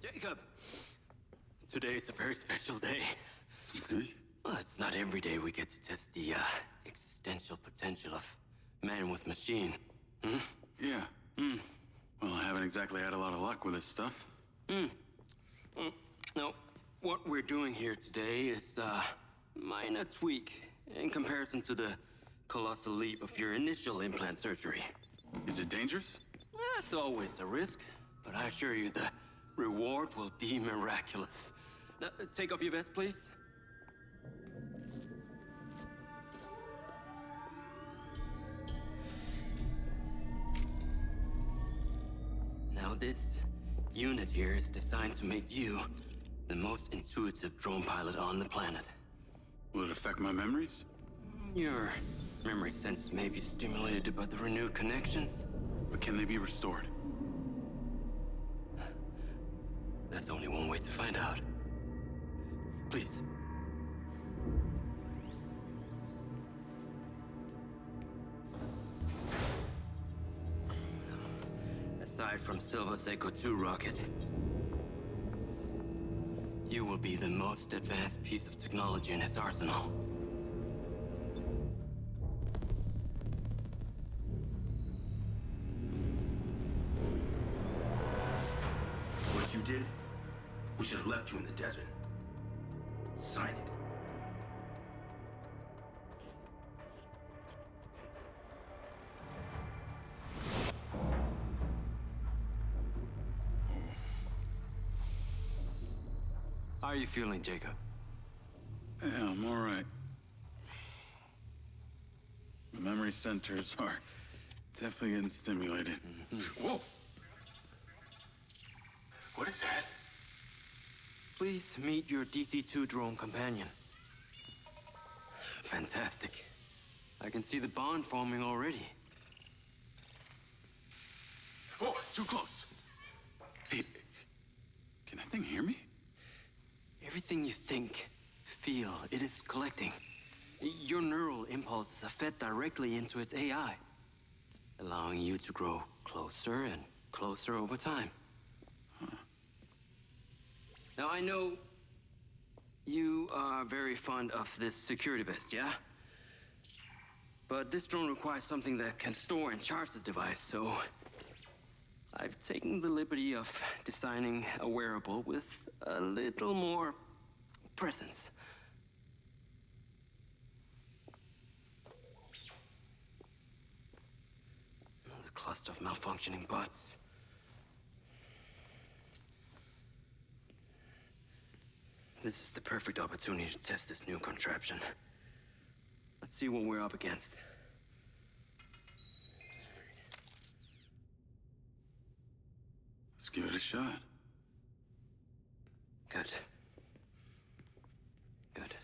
Jacob! Today is a very special day. Okay. Well, it's not every day we get to test the existential potential of man with machine. Hmm? Yeah. Well, I haven't exactly had a lot of luck with this stuff. No, what we're doing here today is a minor tweak in comparison to the colossal leap of your initial implant surgery. Is it dangerous? That's always a risk, but I assure you the reward will be miraculous. Now, take off your vest, please. Now this unit here is designed to make you the most intuitive drone pilot on the planet. Will it affect my memories? Your memory sense may be stimulated by the renewed connections. But can they be restored? There's only one way to find out. Please. Aside from Silva's Echo 2 rocket, you will be the most advanced piece of technology in his arsenal. What you did, we should have left you in the desert. Sign it. How are you feeling, Jacob? Yeah, I'm all right. The memory centers are definitely getting stimulated. Whoa! What is that? Please meet your DC-2 drone companion. Fantastic. I can see the bond forming already. Oh, too close. Hey, can that thing hear me? Everything you think, feel, it is collecting. Your neural impulses are fed directly into its AI, allowing you to grow closer and closer over time. Now, I know you are very fond of this security vest, yeah? But this drone requires something that can store and charge the device, so I've taken the liberty of designing a wearable with a little more presence. The cluster of malfunctioning bots. This is the perfect opportunity to test this new contraption. Let's see what we're up against. Let's give it a shot. Good. Good.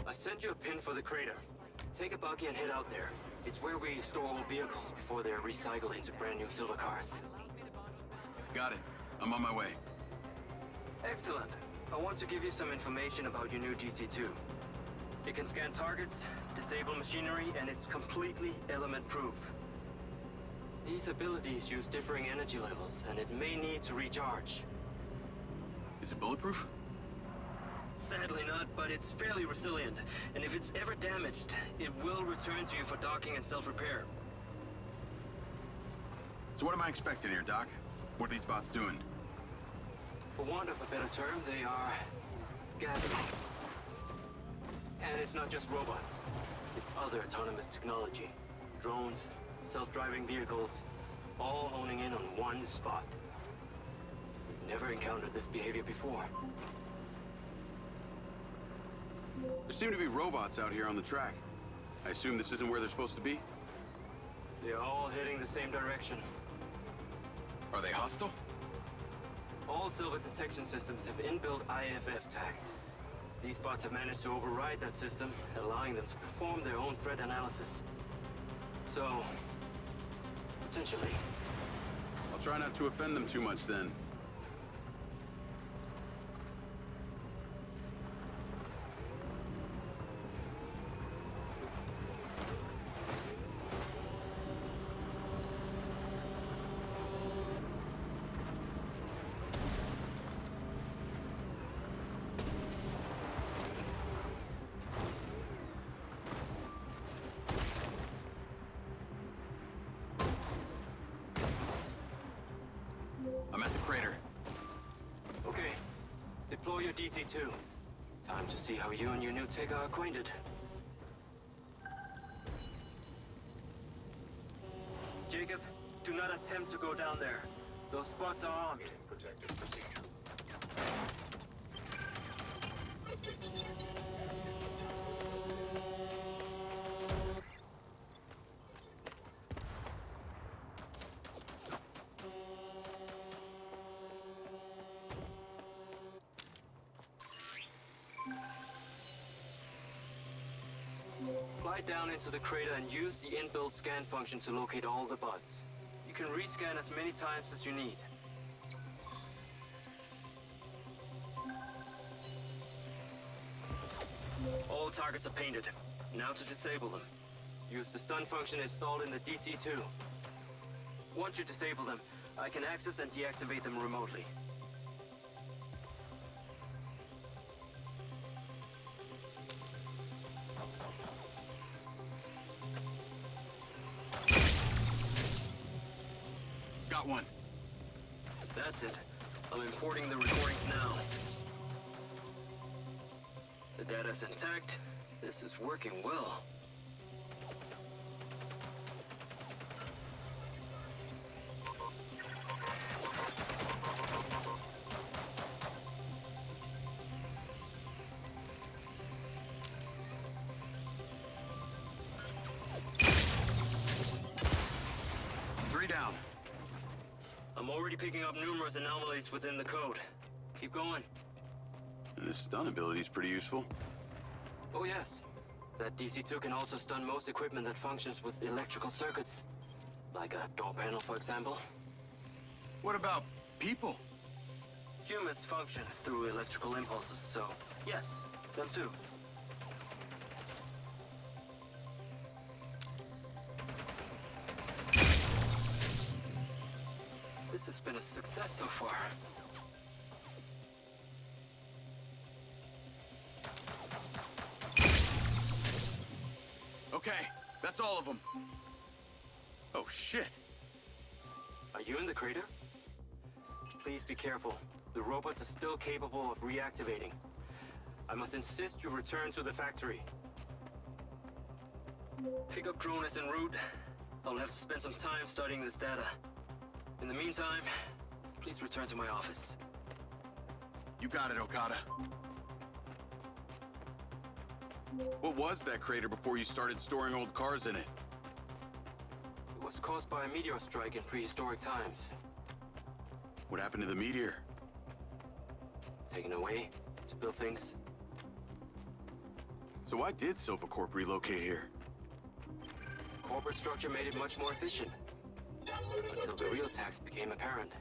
I sent you a pin for the crater. Take a buggy and head out there. It's where we store old vehicles before they're recycled into brand new silver cars. Got it. I'm on my way. Excellent. I want to give you some information about your new GT2. It can scan targets, disable machinery, and it's completely element-proof. These abilities use differing energy levels, and it may need to recharge. Is it bulletproof? Sadly not, but it's fairly resilient, and if it's ever damaged, it will return to you for docking and self-repair. So what am I expecting here, Doc? What are these bots doing? For want of a better term, they are gathering. And it's not just robots. It's other autonomous technology. Drones, self-driving vehicles, all honing in on one spot. We've never encountered this behavior before. There seem to be robots out here on the track. I assume this isn't where they're supposed to be? They're all heading the same direction. Are they hostile? All Silver detection systems have inbuilt IFF tags. These bots have managed to override that system, allowing them to perform their own threat analysis. So, potentially. I'll try not to offend them too much then. DC-2. Time to see how you and your new Tech are acquainted. Jacob, do not attempt to go down there. Those spots are armed. Protective procedure. Fly down into the crater and use the inbuilt scan function to locate all the buds. You can rescan as many times as you need. All targets are painted. Now to disable them. Use the stun function installed in the DC-2. Once you disable them, I can access and deactivate them remotely. Got one. That's it. I'm importing the recordings now. The data's intact. This is working well. Three down. I'm already picking up numerous anomalies within the code. Keep going. This stun ability is pretty useful. Oh yes. That DC-2 can also stun most equipment that functions with electrical circuits. Like a door panel, for example. What about people? Humans function through electrical impulses, so yes, them too. This has been a success so far. Okay, that's all of them. Oh, shit. Are you in the crater? Please be careful. The robots are still capable of reactivating. I must insist you return to the factory. Pickup drone is en route. I'll have to spend some time studying this data. In the meantime, please return to my office. You got it, Okada. What was that crater before you started storing old cars in it? It was caused by a meteor strike in prehistoric times. What happened to the meteor? Taken away to build things. So why did Silvercorp relocate here? Corporate structure made it much more efficient. Until the real tax became apparent.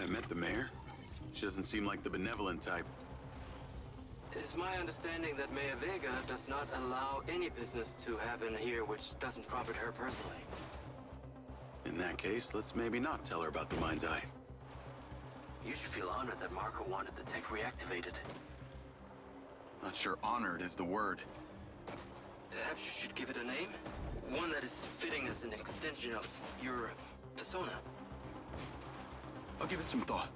I met the mayor. She doesn't seem like the benevolent type. It is my understanding that Mayor Vega does not allow any business to happen here which doesn't profit her personally. In that case, let's maybe not tell her about the MindsEye. You should feel honored that Marco wanted the tech reactivated. Not sure honored is the word. Perhaps you should give it a name? One that is fitting as an extension of your persona. I'll give it some thought.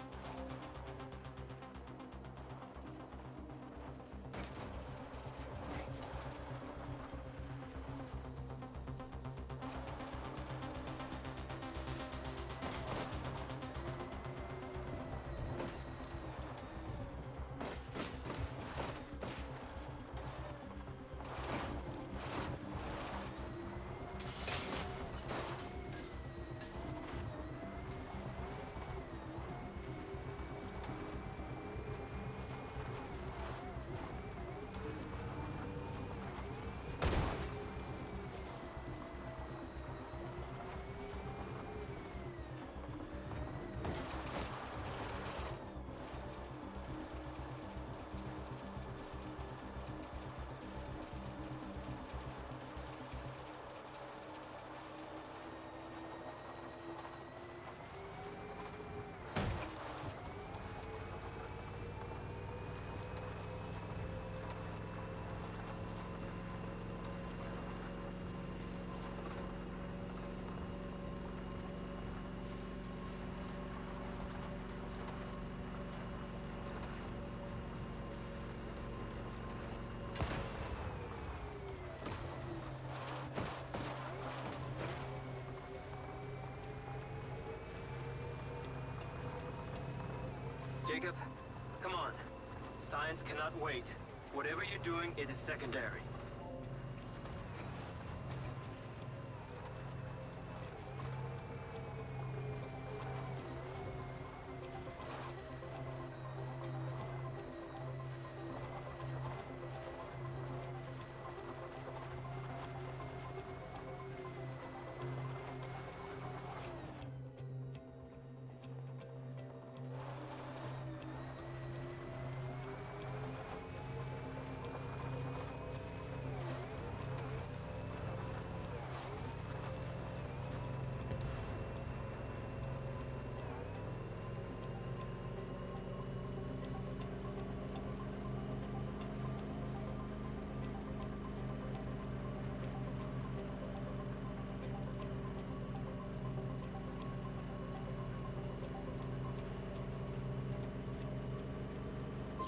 Jacob. Come on. Science cannot wait. Whatever you're doing, it is secondary.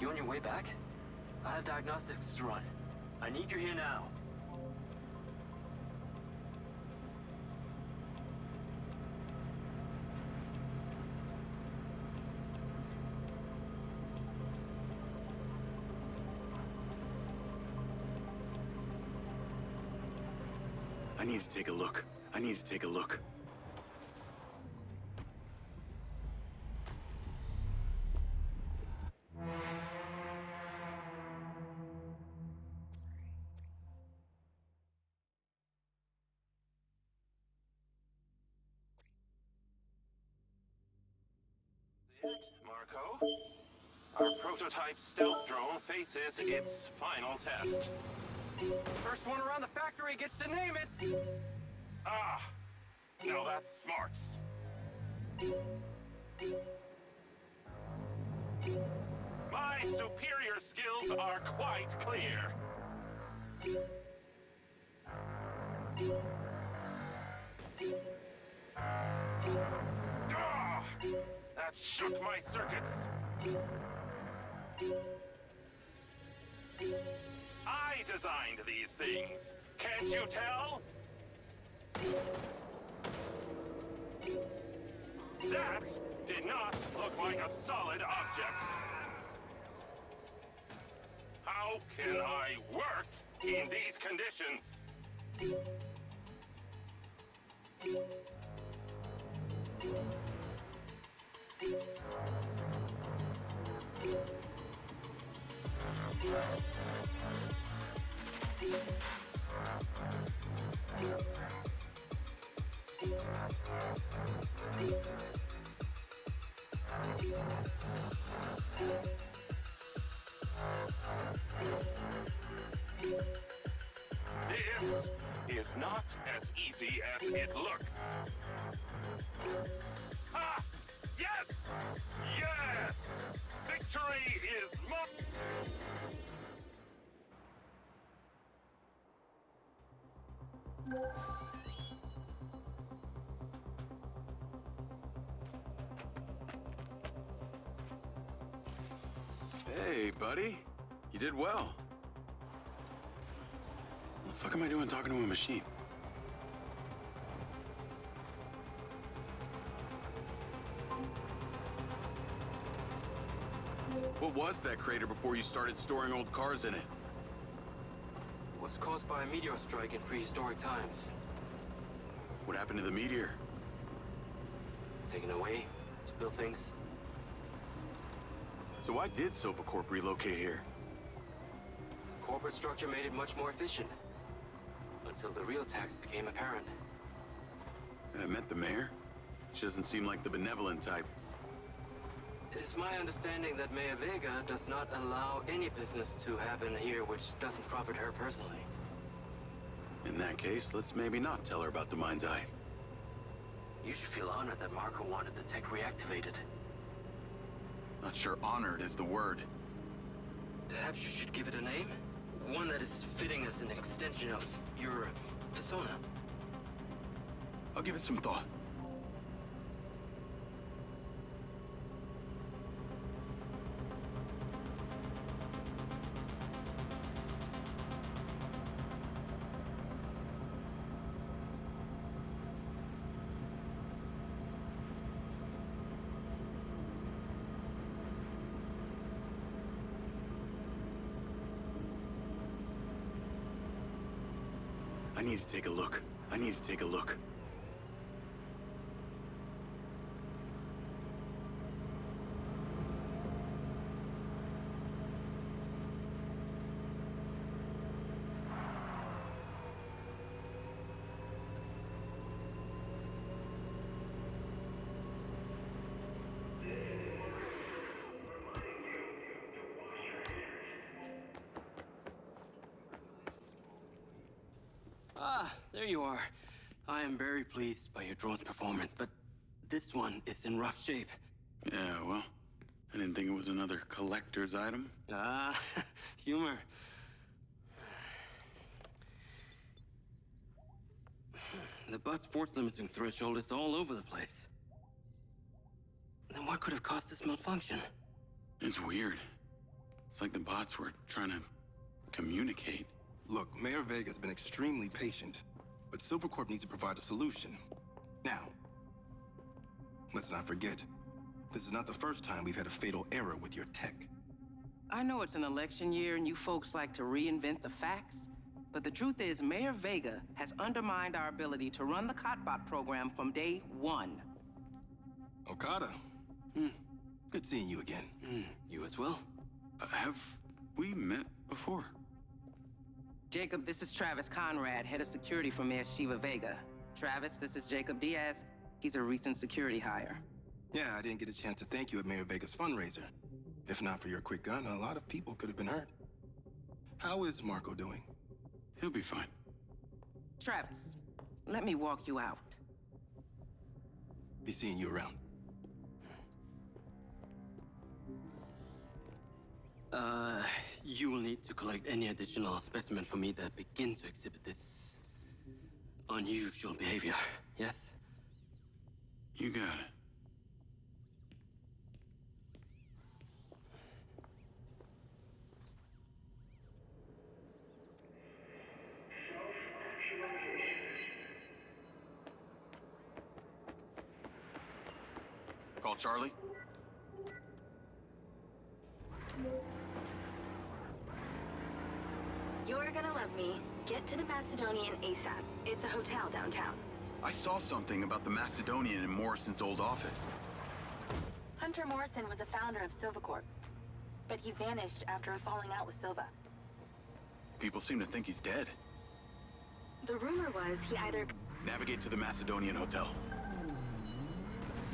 You on your way back? I have diagnostics to run. I need you here now. I need to take a look. I need to take a look. Marco, our prototype stealth drone faces its final test. First one around the factory gets to name it! Ah, now that's smarts. My superior skills are quite clear. Ah, that shook my circuits. I designed these things. Can't you tell? That did not look like a solid object. How can I work in these conditions? This is not as easy as it looks. Ah! Yes! Yes! Victory is mine! Hey, buddy. You did well. What the fuck am I doing talking to a machine? What was that crater before you started storing old cars in it? It was caused by a meteor strike in prehistoric times. What happened to the meteor? Taken away, spill things. So why did Silvercorp relocate here? Corporate structure made it much more efficient. Until the real tax became apparent. I met the mayor. She doesn't seem like the benevolent type. It is my understanding that Mayor Vega does not allow any business to happen here which doesn't profit her personally. In that case, let's maybe not tell her about the MindsEye. You should feel honored that Marco wanted the tech reactivated. Not sure honored is the word. Perhaps you should give it a name? One that is fitting as an extension of your persona. I'll give it some thought. I need to take a look. I need to take a look. Ah, there you are. I am very pleased by your drone's performance, but this one is in rough shape. Yeah, well, I didn't think it was another collector's item. Ah, humor. The butt's force limiting threshold is all over the place. Then what could have caused this malfunction? It's weird. It's like the bots were trying to communicate. Look, Mayor Vega's been extremely patient, but Silvercorp needs to provide a solution. Now, let's not forget, this is not the first time we've had a fatal error with your tech. I know it's an election year and you folks like to reinvent the facts, but the truth is Mayor Vega has undermined our ability to run the Cotbot program from day one. Okada. Good seeing you again. You as well? Have we met before? Jacob, this is Travis Conrad, head of security for Mayor Shiva Vega. Travis, this is Jacob Diaz. He's a recent security hire. Yeah, I didn't get a chance to thank you at Mayor Vega's fundraiser. If not for your quick gun, a lot of people could have been hurt. How is Marco doing? He'll be fine. Travis, let me walk you out. Be seeing you around. You will need to collect any additional specimen for me that begin to exhibit this unusual behavior, yes? You got it. Call Charlie? You're gonna love me. Get to the Macedonian ASAP. It's a hotel downtown. I saw something about the Macedonian in Morrison's old office. Hunter Morrison was a founder of Silvercorp, but he vanished after a falling out with Silva. People seem to think he's dead. The rumor was he either... Navigate to the Macedonian hotel.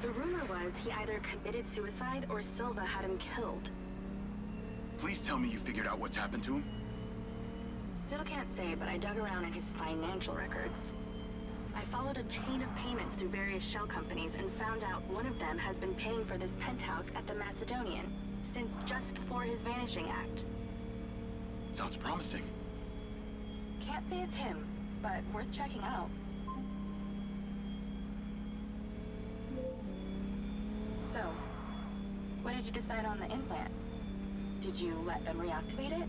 The rumor was he either committed suicide or Silva had him killed. Please tell me you figured out what's happened to him. Still can't say, but I dug around in his financial records. I followed a chain of payments through various shell companies and found out one of them has been paying for this penthouse at the Macedonian since just before his vanishing act. Sounds promising. Can't say it's him, but worth checking out. So, what did you decide on the implant? Did you let them reactivate it?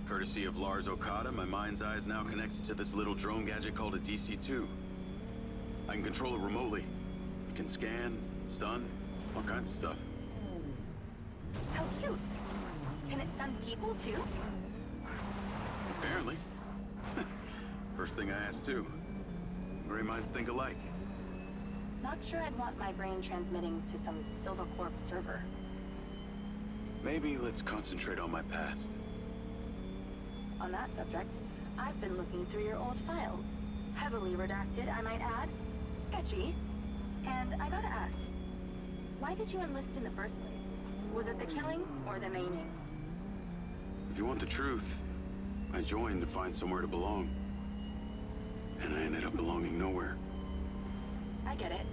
Courtesy of Lars Okada, my mind's eye is now connected to this little drone gadget called a DC-2. I can control it remotely. It can scan, stun, all kinds of stuff. How cute. Can it stun people too? Apparently. First thing I asked too. Gray minds think alike. Not sure I'd want my brain transmitting to some Silvercorp server. Maybe let's concentrate on my past. On that subject, I've been looking through your old files. Heavily redacted, I might add. Sketchy. And I gotta ask, why did you enlist in the first place? Was it the killing or the maiming? If you want the truth, I joined to find somewhere to belong. And I ended up belonging nowhere. I get it.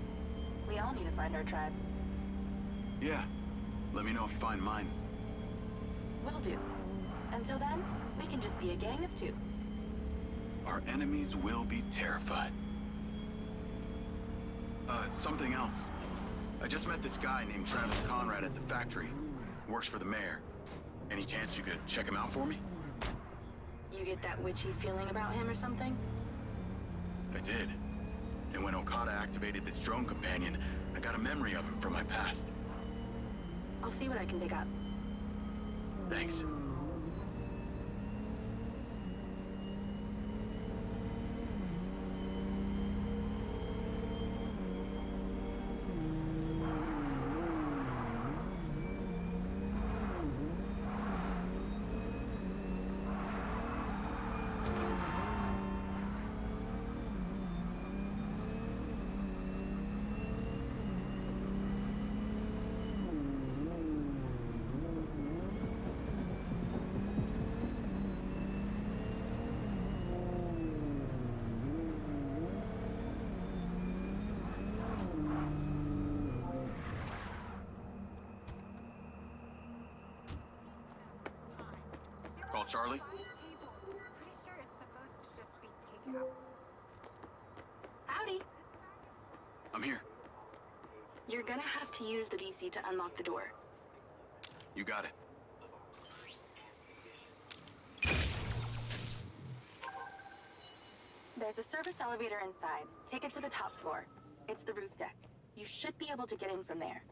We all need to find our tribe. Yeah. Let me know if you find mine. Will do. Until then, we can just be a gang of two. Our enemies will be terrified. Something else. I just met this guy named Travis Conrad at the factory. Works for the mayor. Any chance you could check him out for me? You get that witchy feeling about him or something? I did. And when Okada activated this drone companion, I got a memory of him from my past. I'll see what I can dig up. Thanks. Charlie? Pretty sure it's supposed to just be takeout. Howdy. I'm here. You're gonna have to use the DC to unlock the door. You got it. There's a service elevator inside. Take it to the top floor. It's the roof deck. You should be able to get in from there.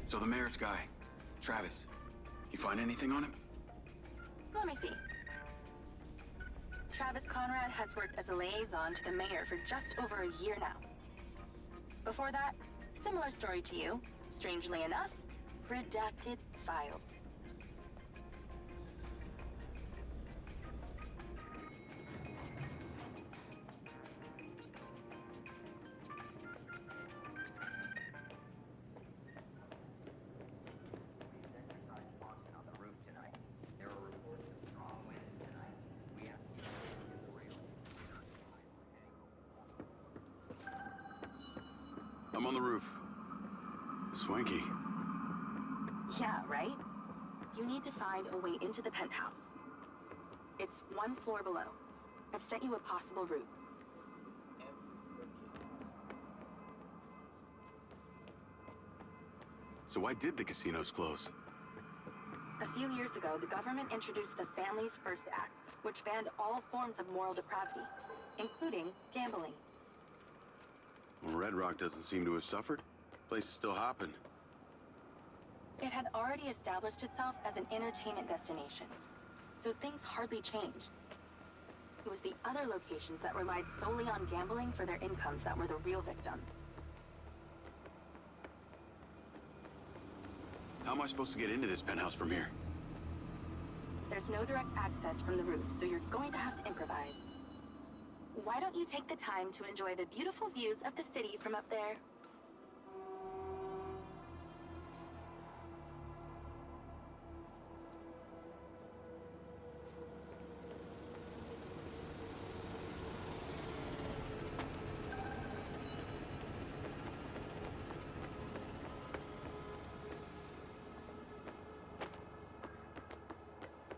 So the mayor's guy, Travis, you find anything on him? Let me see. Travis Conrad has worked as a liaison to the mayor for just over a year now. Before that, similar story to you. Strangely enough, redacted files. I'm on the roof. Swanky. Yeah, right? You need to find a way into the penthouse. It's one floor below. I've sent you a possible route. So why did the casinos close? A few years ago, the government introduced the Family's First Act, which banned all forms of moral depravity, including gambling. Well, Red Rock doesn't seem to have suffered. Place is still hopping. It had already established itself as an entertainment destination, so things hardly changed. It was the other locations that relied solely on gambling for their incomes that were the real victims. How am I supposed to get into this penthouse from here? There's no direct access from the roof, so you're going to have to improvise. Why don't you take the time to enjoy the beautiful views of the city from up there?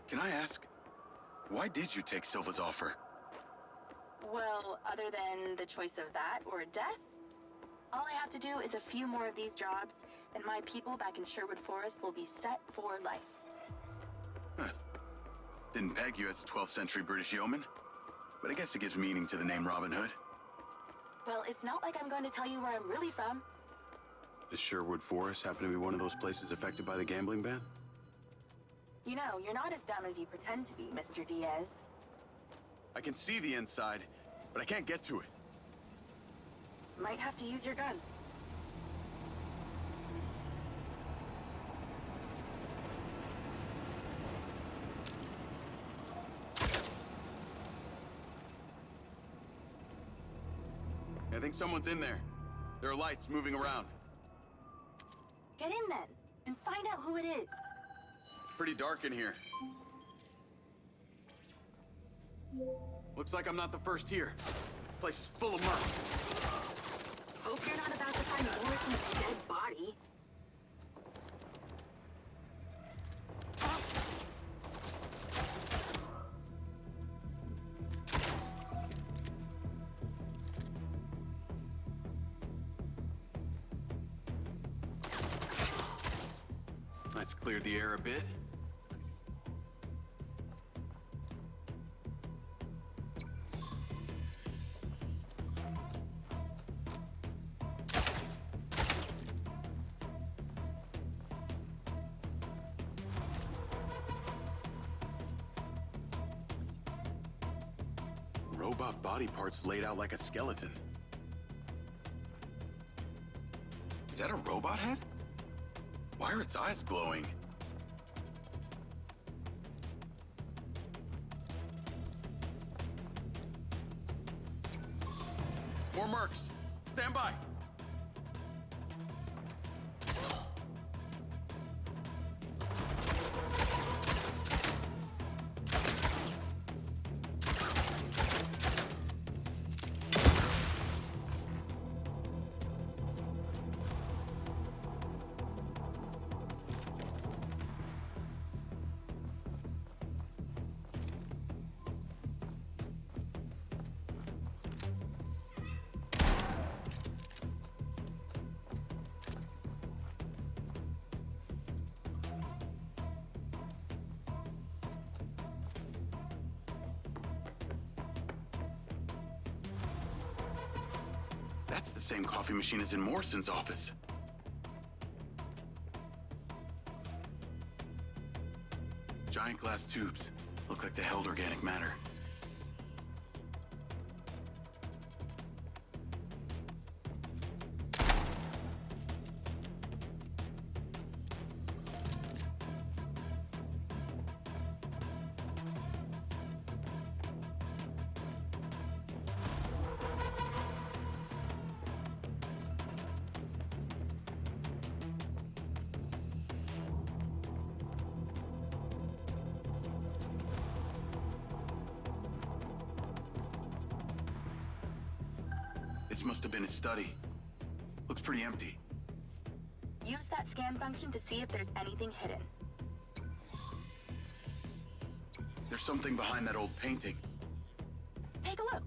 Can I ask, why did you take Silva's offer? Well, other than the choice of that or death, all I have to do is a few more of these jobs, and my people back in Sherwood Forest will be set for life. Huh. Didn't peg you as a 12th century British yeoman, but I guess it gives meaning to the name Robin Hood. Well, it's not like I'm going to tell you where I'm really from. Does Sherwood Forest happen to be one of those places affected by the gambling ban? You know, you're not as dumb as you pretend to be, Mr. Diaz. I can see the inside, but I can't get to it. Might have to use your gun. I think someone's in there. There are lights moving around. Get in then, and find out who it is. It's pretty dark in here. Looks like I'm not the first here. Place is full of mercs. Hope you're not about to find Morrison's dead body. Let's clear the air a bit. Robot body parts laid out like a skeleton. Is that a robot head? Why are its eyes glowing? More mercs! Stand by! That's the same coffee machine as in Morrison's office. Giant glass tubes. Look like they held organic matter. This must have been his study. Looks pretty empty. Use that scan function to see if there's anything hidden. There's something behind that old painting. Take a look.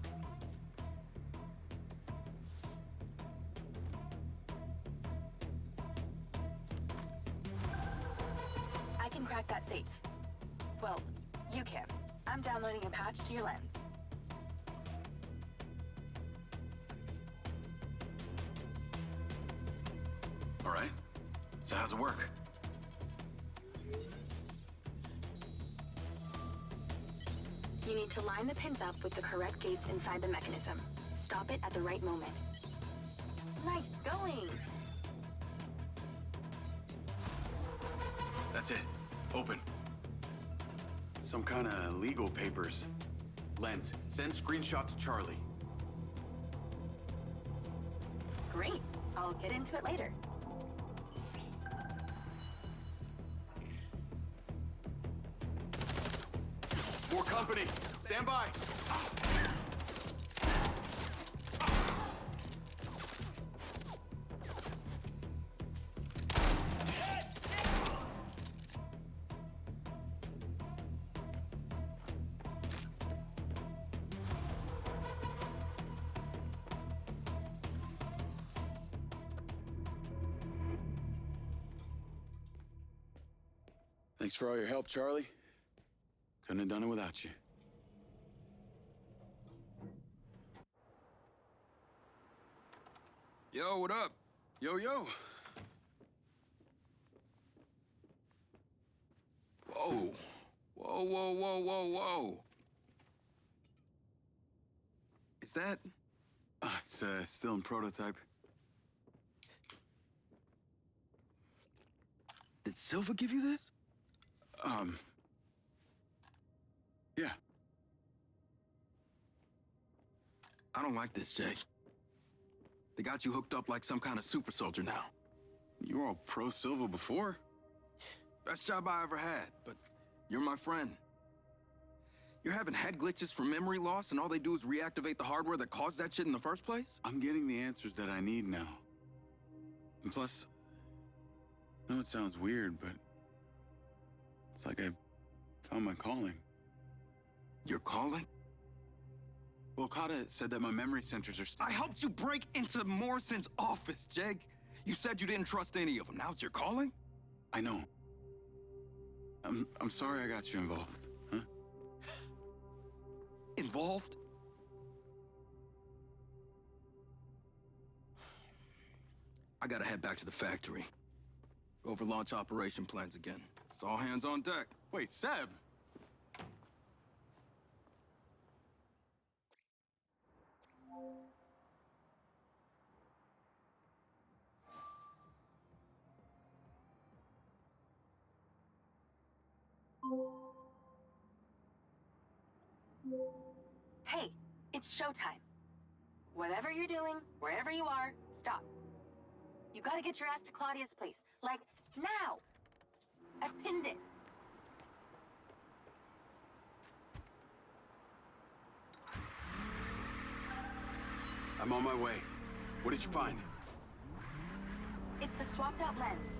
I can crack that safe. Well, you can. I'm downloading a patch to your lens. All right. So how's it work? You need to line the pins up with the correct gates inside the mechanism. Stop it at the right moment. Nice going! That's it. Open. Some kind of legal papers. Lens, send screenshot to Charlie. Great. I'll get into it later. More company. Stand by. Thanks for all your help, Charlie. Couldn't have done it without you. Yo, what up? Yo, yo. Whoa. Whoa, whoa, whoa, whoa, whoa. Is that? It's still in prototype. Did Silva give you this? Yeah. I don't like this, Jake. They got you hooked up like some kind of super soldier now. You were all pro-Silva before. Best job I ever had, but you're my friend. You're having head glitches from memory loss, and all they do is reactivate the hardware that caused that shit in the first place? I'm getting the answers that I need now. And plus, I know it sounds weird, but it's like I found my calling. Your calling? Well, Okada said that my memory centers are I helped you break into Morrison's office, Jake. You said you didn't trust any of them. Now it's your calling? I know. I'm sorry I got you involved, huh? Involved? I gotta head back to the factory. Go over launch operation plans again. It's all hands on deck. Wait, Seb! Hey, it's showtime. Whatever you're doing, wherever you are, stop. You gotta get your ass to Claudia's place. Like, now! I've pinned it. I'm on my way. What did you find? It's the swapped out lens.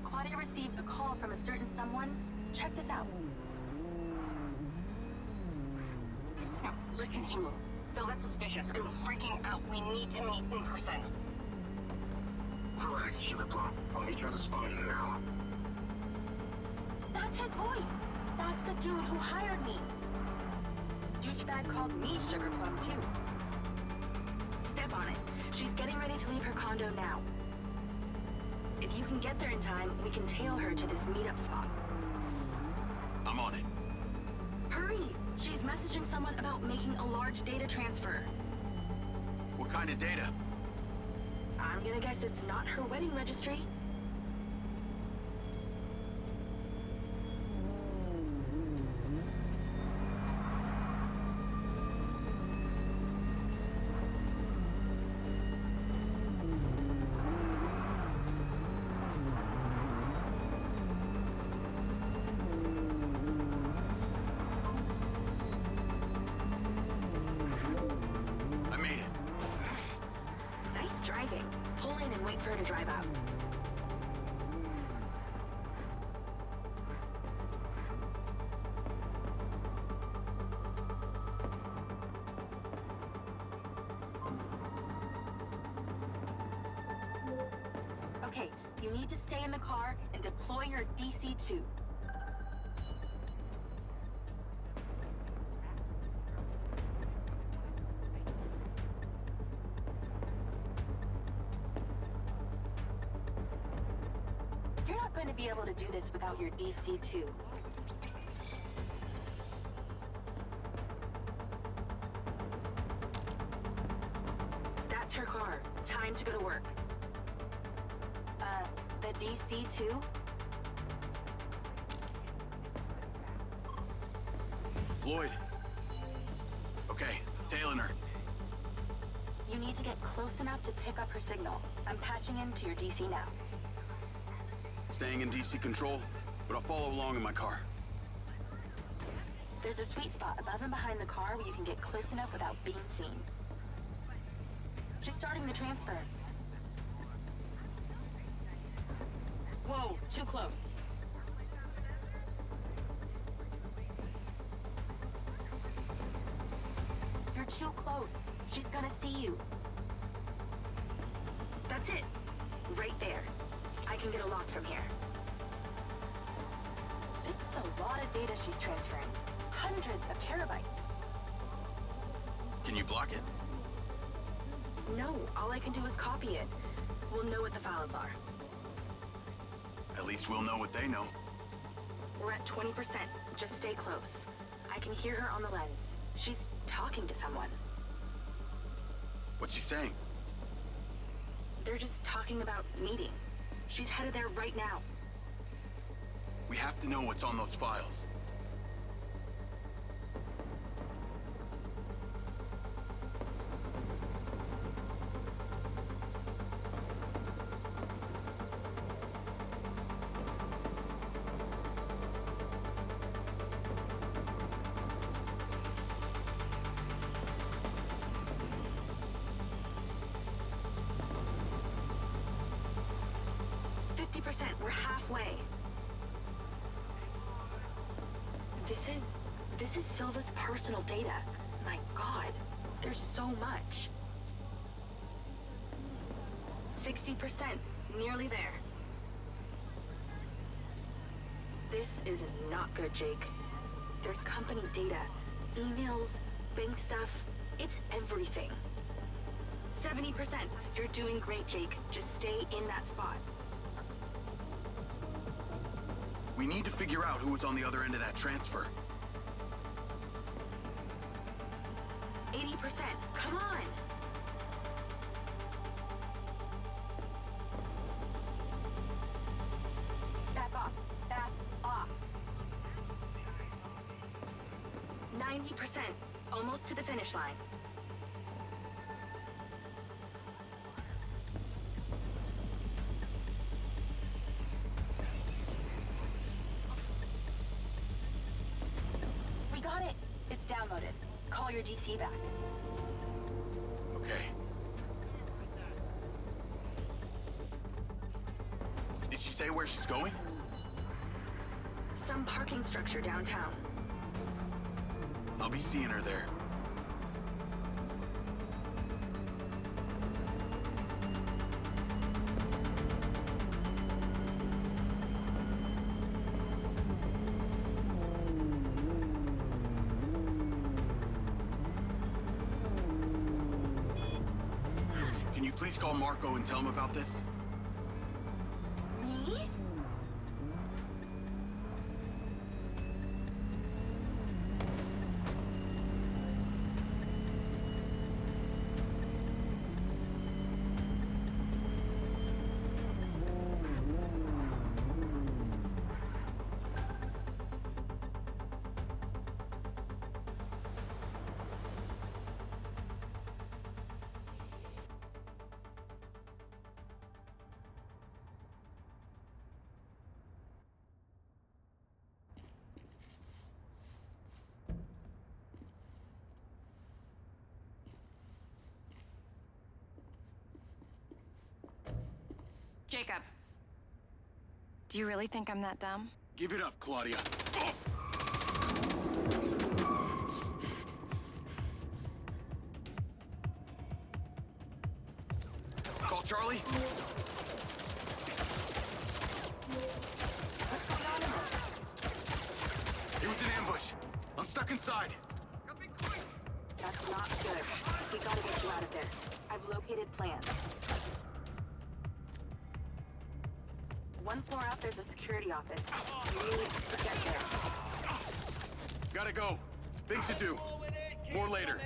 Claudia received a call from a certain someone. Check this out. Now, listen to me. Silva's suspicious. I'm freaking out. We need to meet in person. Relax, Sugarplum. I'll meet you at the spot in an hour. That's his voice. That's the dude who hired me. Douchebag called me Sugarplum, too. Step up on it. She's getting ready to leave her condo now. If you can get there in time, we can tail her to this meetup spot. I'm on it. Hurry! She's messaging someone about making a large data transfer. What kind of data? I'm gonna guess it's not her wedding registry. I made it. Nice driving. Pull in and wait for her to drive out. Okay, you need to stay in the car and deploy your DC-2. You're not going to be able to do this without your DC-2. That's her car. Time to go to work. The DC-2? Floyd. Okay, tailing her. You need to get close enough to pick up her signal. I'm patching into your DC now. Staying in DC control, but I'll follow along in my car. There's a sweet spot above and behind the car where you can get close enough without being seen. She's starting the transfer. Whoa, too close. You're too close. She's gonna see you. That's it. Right there. I can get a lock from here. This is a lot of data she's transferring. Hundreds of terabytes. Can you block it? No, all I can do is copy it. We'll know what the files are. At least we'll know what they know. We're at 20%. Just stay close. I can hear her on the lens. She's talking to someone. What's she saying? They're just talking about meeting. She's headed there right now. We have to know what's on those files. We're halfway. This is Silva's personal data. My God, there's so much. 60%, nearly there. This is not good, Jake. There's company data, emails, bank stuff. It's everything. 70%. You're doing great, Jake. Just stay in that spot. We need to figure out who was on the other end of that transfer. 80%. Come on. Back off. Back off. 90%. Almost to the finish line. We got it. It's downloaded. Call your DC back. Okay. Did she say where she's going? Some parking structure downtown. I'll be seeing her there. you please call Marco and tell him about this? Me? Jacob. Do you really think I'm that dumb? Give it up, Claudia. Call Charlie. It was an ambush. I'm stuck inside. That's not good. We gotta get you out of there. I've located plans. One floor up, there's a security office. You need to get there. Gotta go. Things to do. More later.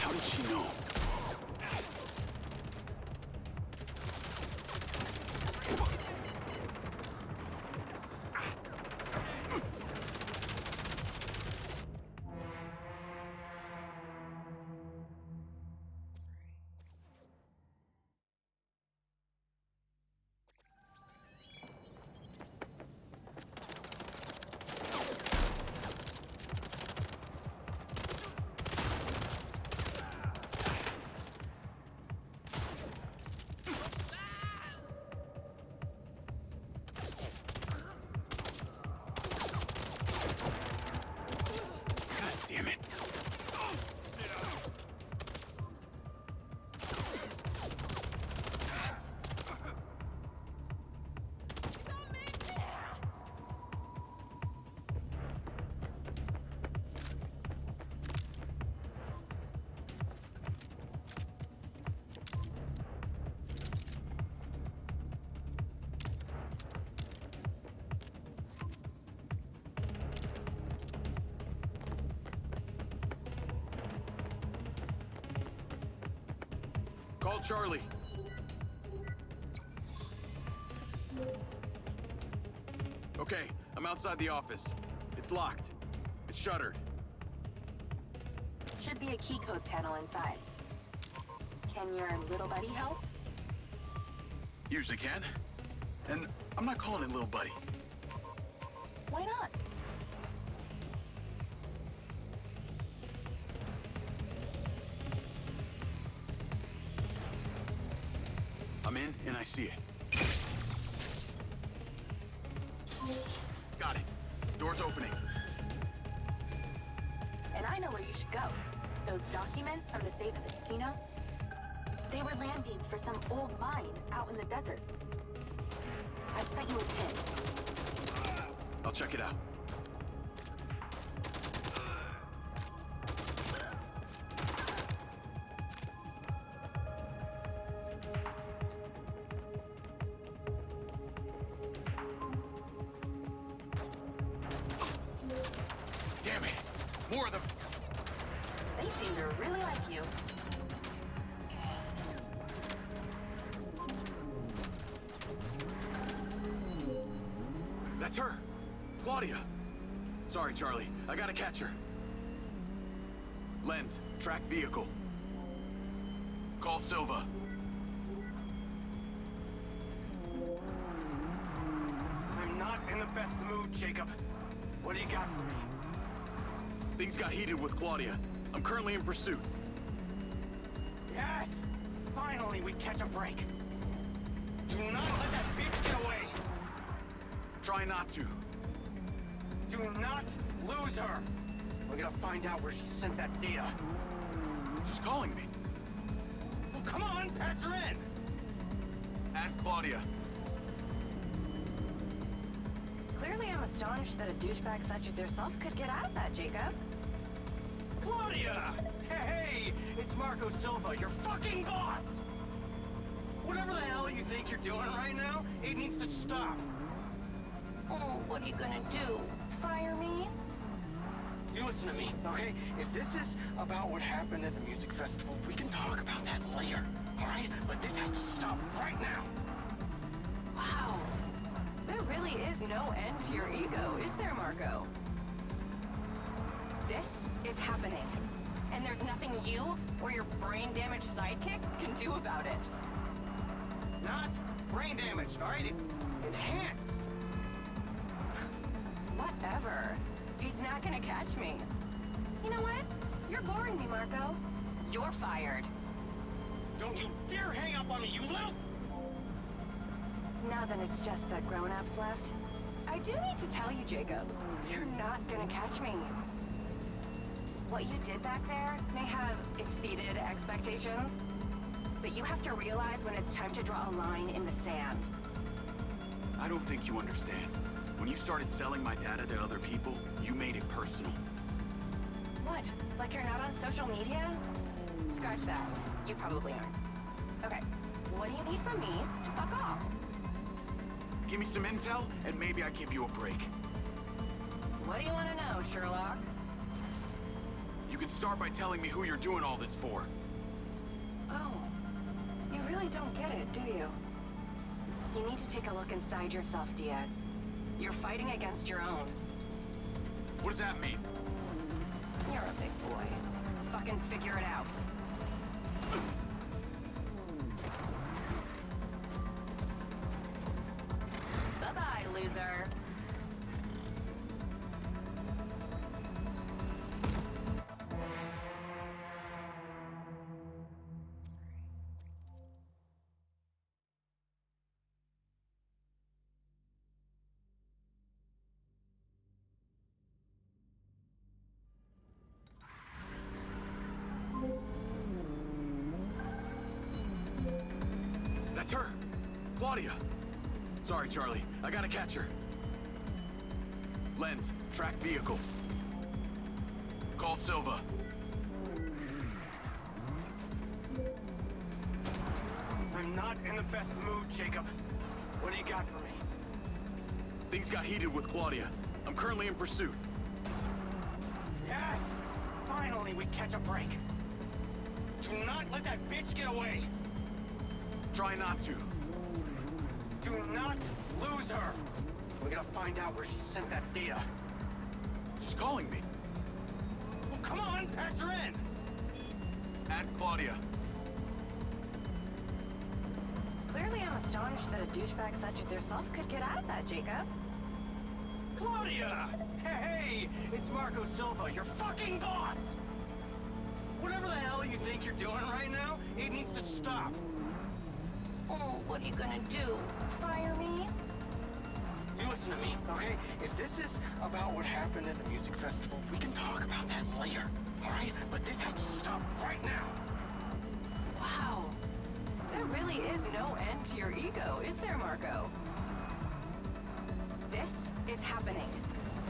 How did she know? Damn it. Call Charlie. Okay, I'm outside the office. It's locked. It's shuttered. Should be a key code panel inside. Can your little buddy help? Usually can. And I'm not calling it little buddy. Why not? I'm in and I see it. Got it. Door's opening. And I know where you should go. Those documents from the safe at the casino, they were land deeds for some old mine out in the desert. I've sent you a pin. I'll check it out. Damn it! More of them! They seem to really like you. That's her! Claudia! Sorry, Charlie. I gotta catch her. Lens, track vehicle. Call Silva. I'm not in the best mood, Jacob. What do you got for me? Things got heated with Claudia. I'm currently in pursuit. Yes! Finally, we catch a break. Do not let that bitch get away. Try not to. Do not lose her. We're gonna find out where she sent that data. She's calling me. Well, come on, patch her in. At Claudia. Clearly, I'm astonished that a douchebag such as yourself could get out of that, Jacob. Claudia! Hey, it's Marco Silva, your fucking boss! Whatever the hell you think you're doing right now, it needs to stop. Oh, what are you gonna do? Fire me? You listen to me, okay? If this is about what happened at the music festival, we can talk about that later, all right? But this has to stop right now. Wow. There really is no end to your ego, is there, Marco? This is happening. And there's nothing you or your brain-damaged sidekick can do about it. Not brain damaged, all right? Enhanced. Whatever. He's not gonna catch me. You know what? You're boring me, Marco. You're fired. Don't you dare hang up on me, you little... Now that it's just the grown-ups left, I do need to tell you, Jacob, you're not gonna catch me. What you did back there may have exceeded expectations, but you have to realize when it's time to draw a line in the sand. I don't think you understand. When you started selling my data to other people, you made it personal. What? Like you're not on social media? Scratch that. You probably aren't. Okay, what do you need from me to fuck off? Give me some intel, and maybe I give you a break. What do you want to know, Sherlock? You can start by telling me who you're doing all this for. Oh, you really don't get it, do you? You need to take a look inside yourself, Diaz. You're fighting against your own. What does that mean? You're a big boy. Fucking figure it out. Bye-bye, loser. That's her! Claudia! Sorry, Charlie. I gotta catch her. Lens, track vehicle. Call Silva. I'm not in the best mood, Jacob. What do you got for me? Things got heated with Claudia. I'm currently in pursuit. Yes! Finally, we catch a break. Do not let that bitch get away. Try not to. Do not lose her. We're gonna find out where she sent that data. She's calling me. Well, come on, patch her in. At Claudia. Clearly, I'm astonished that a douchebag such as yourself could get out of that, Jacob. Claudia! Hey, it's Marco Silva, your fucking boss! Whatever the hell you think you're doing right now, it needs to stop. Oh, what are you gonna do? Fire me? You listen to me, okay? If this is about what happened at the music festival, we can talk about that later, all right? But this has to stop right now. Wow. There really is no end to your ego, is there, Marco? This is happening.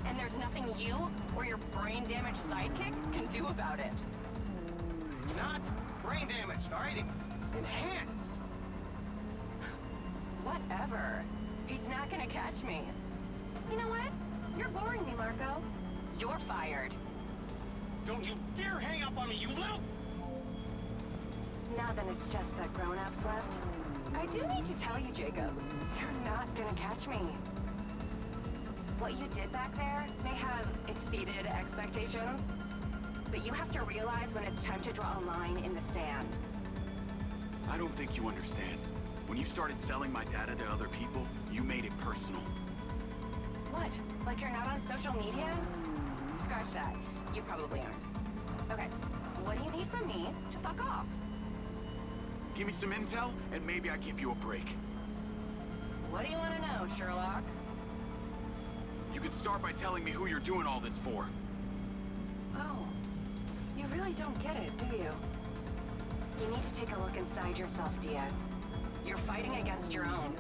And there's nothing you or your brain-damaged sidekick can do about it. Not brain damaged, all right? Enhanced. Whatever. He's not gonna catch me. You know what? You're boring me, Marco. You're fired. Don't you dare hang up on me, you little... Now that it's just the grown-ups left, I do need to tell you, Jacob, you're not gonna catch me. What you did back there may have exceeded expectations, but you have to realize when it's time to draw a line in the sand. I don't think you understand. When you started selling my data to other people, you made it personal. What? Like you're not on social media? Scratch that. You probably aren't. Okay, what do you need from me to fuck off? Give me some intel, and maybe I give you a break. What do you want to know, Sherlock? You can start by telling me who you're doing all this for. Oh, you really don't get it, do you? You need to take a look inside yourself, Diaz. You're fighting against your own.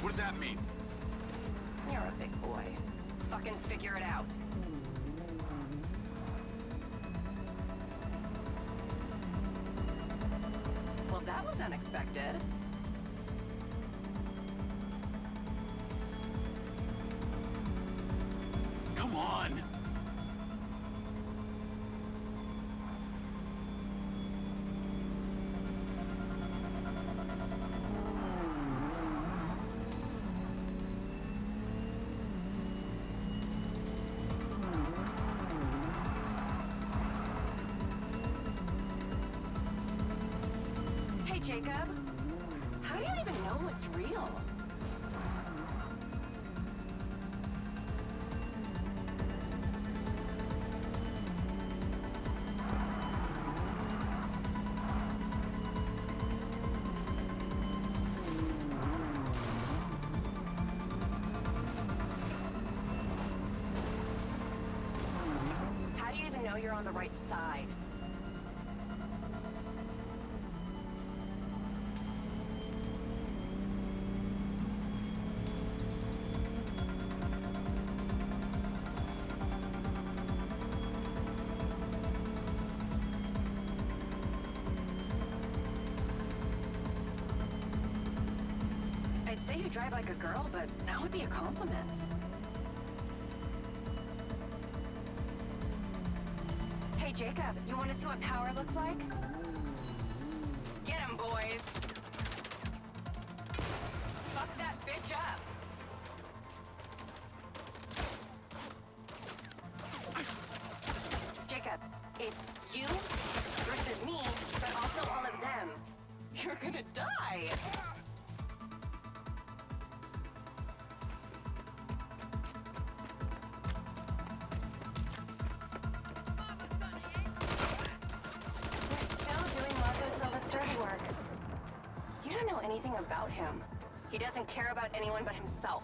What does that mean? You're a big boy. Fucking figure it out. Well, that was unexpected. Come on! Hey, Jacob. How do you even know it's real? How do you even know you're on the right side? I'd say you drive like a girl, but that would be a compliment. Hey, Jacob, you want to see what power looks like? Get him, boys! Fuck that bitch up! Jacob, it's you versus me, but also all of them. You're gonna die! Anything about him. He doesn't care about anyone but himself.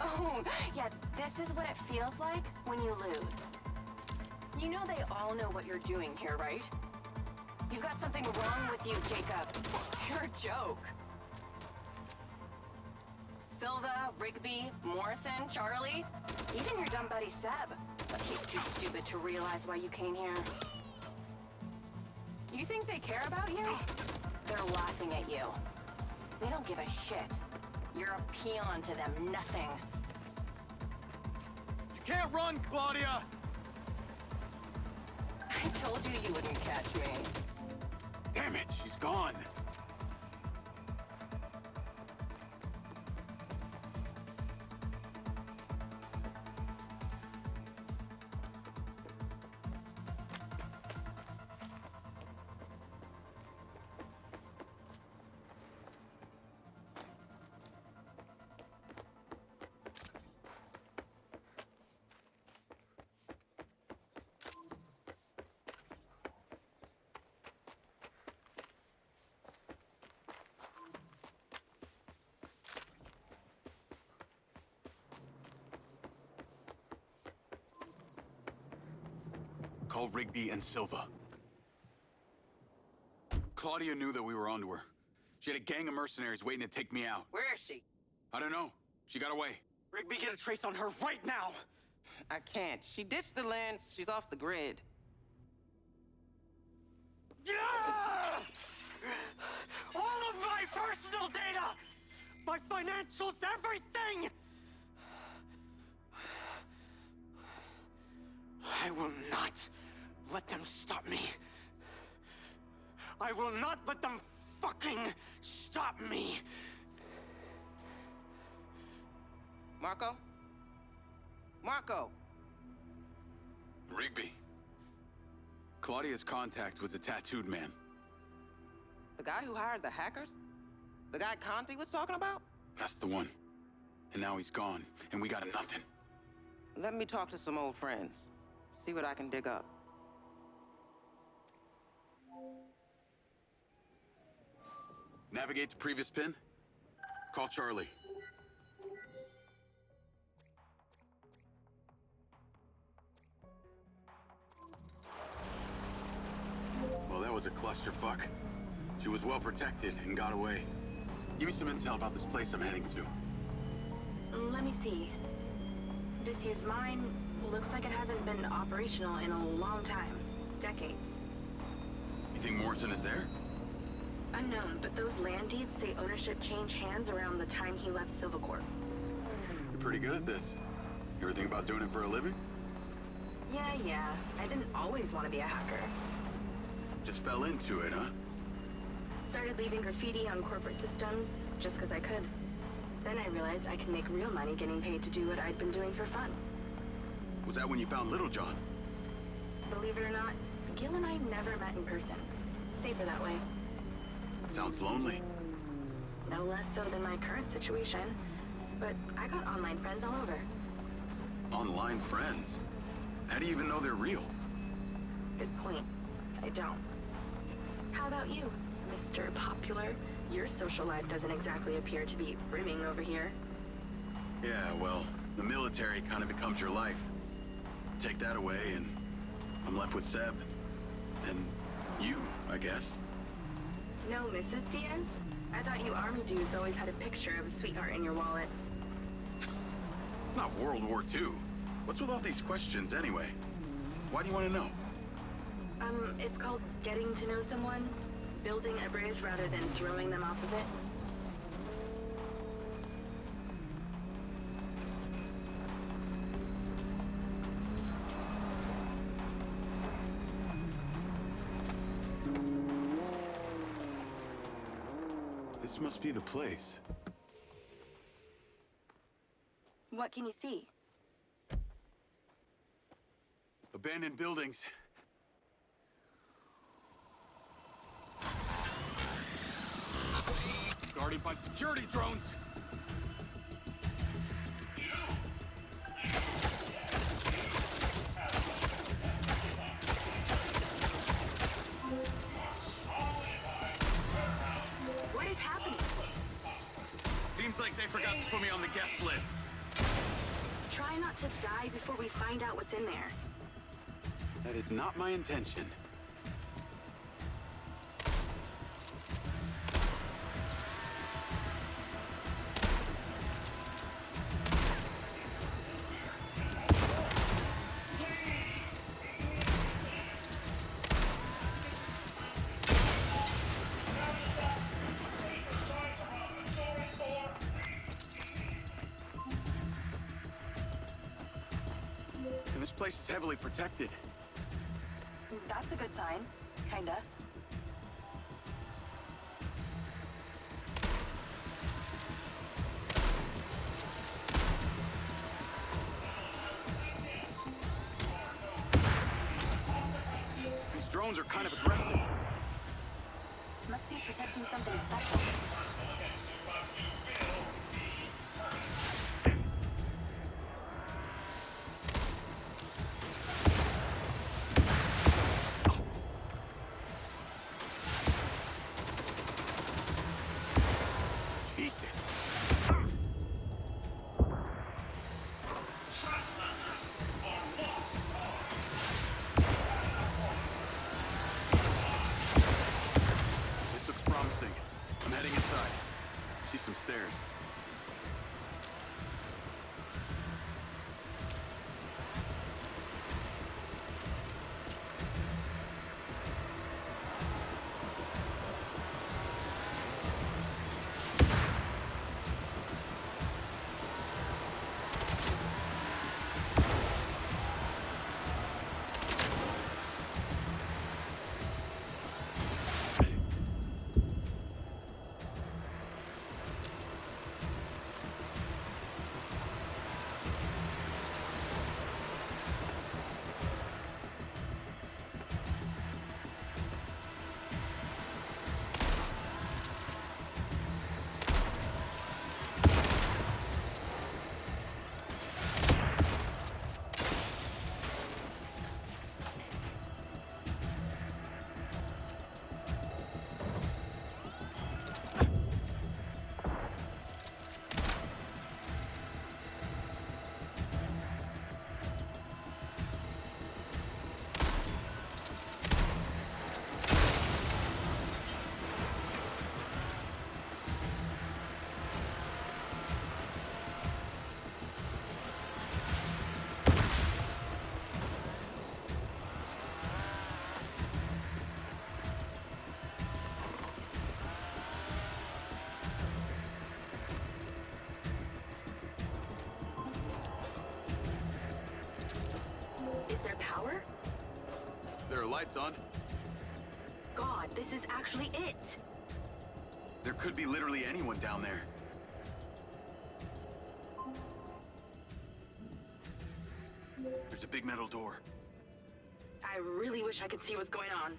Oh, yeah, this is what it feels like when you lose. You know they all know what you're doing here, right? You've got something wrong with you, Jacob. You're a joke. Silva, Rigby, Morrison, Charlie, even your dumb buddy Seb. But he's too stupid to realize why you came here. You think they care about you? They're laughing at you. They don't give a shit. You're a peon to them, nothing. You can't run, Claudia! I told you you wouldn't catch me. Damn it, she's gone. Call Rigby and Silva. Claudia knew that we were onto her. She had a gang of mercenaries waiting to take me out. Where is she? I don't know. She got away. Rigby, get a trace on her right now! I can't. She ditched the land. She's off the grid. Yeah! All of my personal data! My financials, everything! I will not let them stop me. I will not let them fucking stop me. Marco? Marco! Rigby. Claudia's contact was a tattooed man. The guy who hired the hackers? The guy Conti was talking about? That's the one. And now he's gone, and we got nothing. Let me talk to some old friends. See what I can dig up. Navigate to previous pin. Call Charlie. Well, that was a clusterfuck. She was well protected and got away. Give me some intel about this place I'm heading to. Let me see. Disused mine looks like it hasn't been operational in a long time. Decades. You think Morrison is there? Unknown, but those land deeds say ownership changed hands around the time he left Silvercorp. You're pretty good at this. You ever think about doing it for a living? Yeah. I didn't always want to be a hacker. Just fell into it, huh? Started leaving graffiti on corporate systems just because I could. Then I realized I can make real money getting paid to do what I'd been doing for fun. Was that when you found Little John? Believe it or not, Gil and I never met in person. Safer that way. Sounds lonely. No less so than my current situation. But I got online friends all over. Online friends? How do you even know they're real? Good point. I don't. How about you, Mr. Popular? Your social life doesn't exactly appear to be brimming over here. Yeah, well, the military kind of becomes your life. Take that away and I'm left with Seb. And you, I guess. No, Mrs. Diaz? I thought you army dudes always had a picture of a sweetheart in your wallet. It's not World War II. What's with all these questions anyway? Why do you want to know? It's called getting to know someone. Building a bridge rather than throwing them off of it. This must be the place. What can you see? Abandoned buildings. Guarded by security drones. What is happening? Seems like they forgot to put me on the guest list. Try not to die before we find out what's in there. That is not my intention. And this place is heavily protected. That's a good sign. Kinda. These drones are kind of aggressive. Must be protecting something special. I'm heading inside. I see some stairs. There are lights on. God, this is actually it. There could be literally anyone down there. There's a big metal door. I really wish I could see what's going on.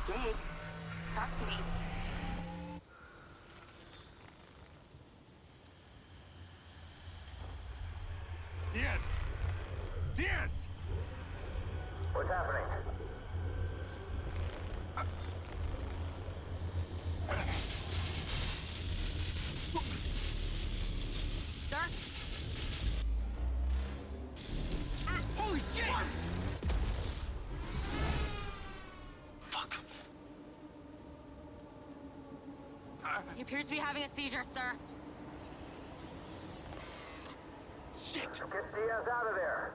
Jake, talk to me. Diaz! What's happening? Sir? Holy shit! Fuck. He appears to be having a seizure, sir. Shit! Get Diaz out of there.